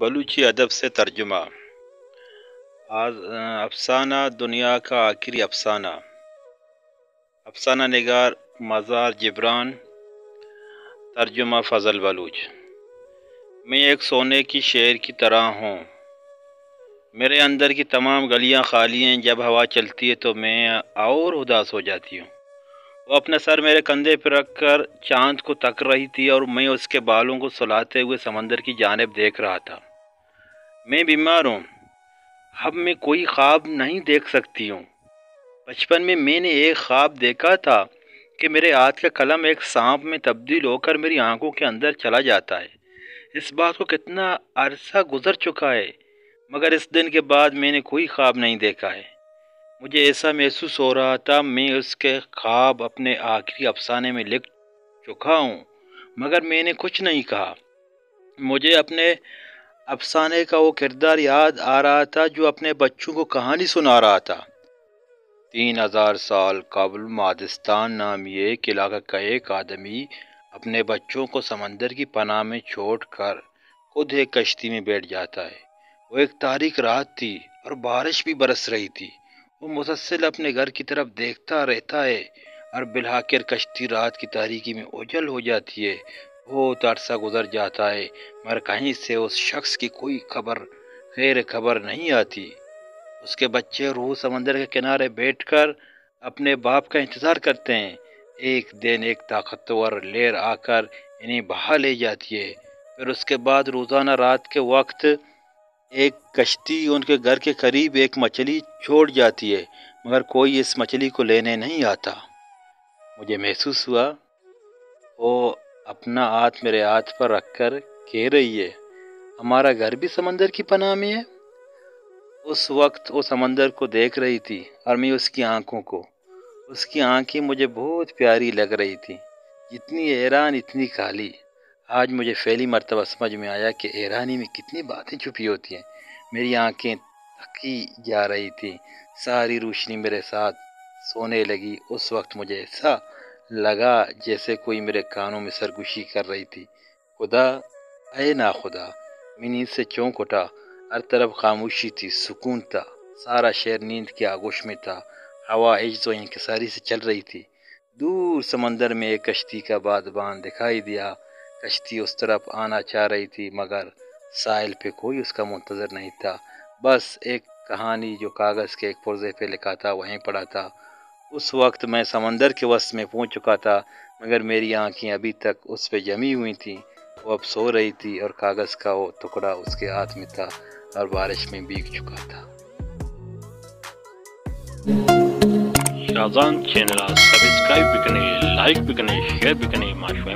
बलूची अदब से तर्जुमा। आज अफसाना दुनिया का आखिरी अफसाना। अफसाना निगार मज़ार जिब्रान। तर्जुमा फ़ज़ल बलूच। मैं एक सोने की शेर की तरह हूँ। मेरे अंदर की तमाम गलियाँ खाली हैं। जब हवा चलती है तो मैं और उदास हो जाती हूँ। वो अपना सर मेरे कंधे पर रख कर चाँद को तक रही थी और मैं उसके बालों को सुलाते हुए समंदर की जानिब देख रहा था। मैं बीमार हूँ। अब मैं कोई ख्वाब नहीं देख सकती हूँ। बचपन में मैंने एक ख्वाब देखा था कि मेरे हाथ का कलम एक सांप में तब्दील होकर मेरी आंखों के अंदर चला जाता है। इस बात को कितना अरसा गुजर चुका है, मगर इस दिन के बाद मैंने कोई ख्वाब नहीं देखा है। मुझे ऐसा महसूस हो रहा था मैं उसके ख्वाब अपने आखिरी अफसाने में लिख चुका हूँ, मगर मैंने कुछ नहीं कहा। मुझे अपने अफसाने का वो किरदार याद आ रहा था जो अपने बच्चों को कहानी सुना रहा था। 3000 साल कबल मादिस्तान नामी एक इलाका का एक आदमी अपने बच्चों को समंदर की पनाह में छोड़कर खुद एक कश्ती में बैठ जाता है। वो एक तारीख रात थी और बारिश भी बरस रही थी। वो मुसलसल अपने घर की तरफ देखता रहता है और बिलआखिर कश्ती रात की तारीकी में ओझल हो जाती है। बहुत अरसा गुजर जाता है, मगर कहीं से उस शख्स की कोई खैर खबर नहीं आती। उसके बच्चे रूह समंदर के किनारे बैठकर अपने बाप का इंतजार करते हैं। एक दिन एक ताकतवर लहर आकर इन्हें बहा ले जाती है। फिर उसके बाद रोजाना रात के वक्त एक कश्ती उनके घर के करीब एक मछली छोड़ जाती है, मगर कोई इस मछली को लेने नहीं आता। मुझे महसूस हुआ वो अपना हाथ मेरे हाथ पर रखकर कह रही है, हमारा घर भी समंदर की पनाह में है। उस वक्त वो समंदर को देख रही थी और मैं उसकी आंखों को। उसकी आंखें मुझे बहुत प्यारी लग रही थी, जितनी हैरान इतनी काली। आज मुझे पहली मर्तबा समझ में आया कि हैरानी में कितनी बातें छुपी होती हैं। मेरी आंखें थकी जा रही थी, सारी रोशनी मेरे साथ सोने लगी। उस वक्त मुझे ऐसा लगा जैसे कोई मेरे कानों में सरगोशी कर रही थी, खुदा ऐ ना खुदा। मैं नींद से चौंक उठा। हर तरफ खामोशी थी, सुकून था। सारा शहर नींद के आगोश में था। हवा इज्ज़ व इंकिसारी से चल रही थी। दूर समंदर में एक कश्ती का बादबान दिखाई दिया। कश्ती उस तरफ आना चाह रही थी, मगर साहिल पे कोई उसका मुंतजर नहीं था। बस एक कहानी जो कागज़ के एक पुर्जे पे लिखा था वहीं पड़ा था। उस वक्त मैं समंदर के वस्त में पहुंच चुका था, मगर मेरी आंखें अभी तक उस पे जमी हुई थीं। वो अब सो रही थी और कागज़ का वो टुकड़ा उसके हाथ में था और बारिश में भीग चुका था। शाहजान चैनल सब्सक्राइब भी करें, लाइक भी करें, शेयर भी करें। माशूम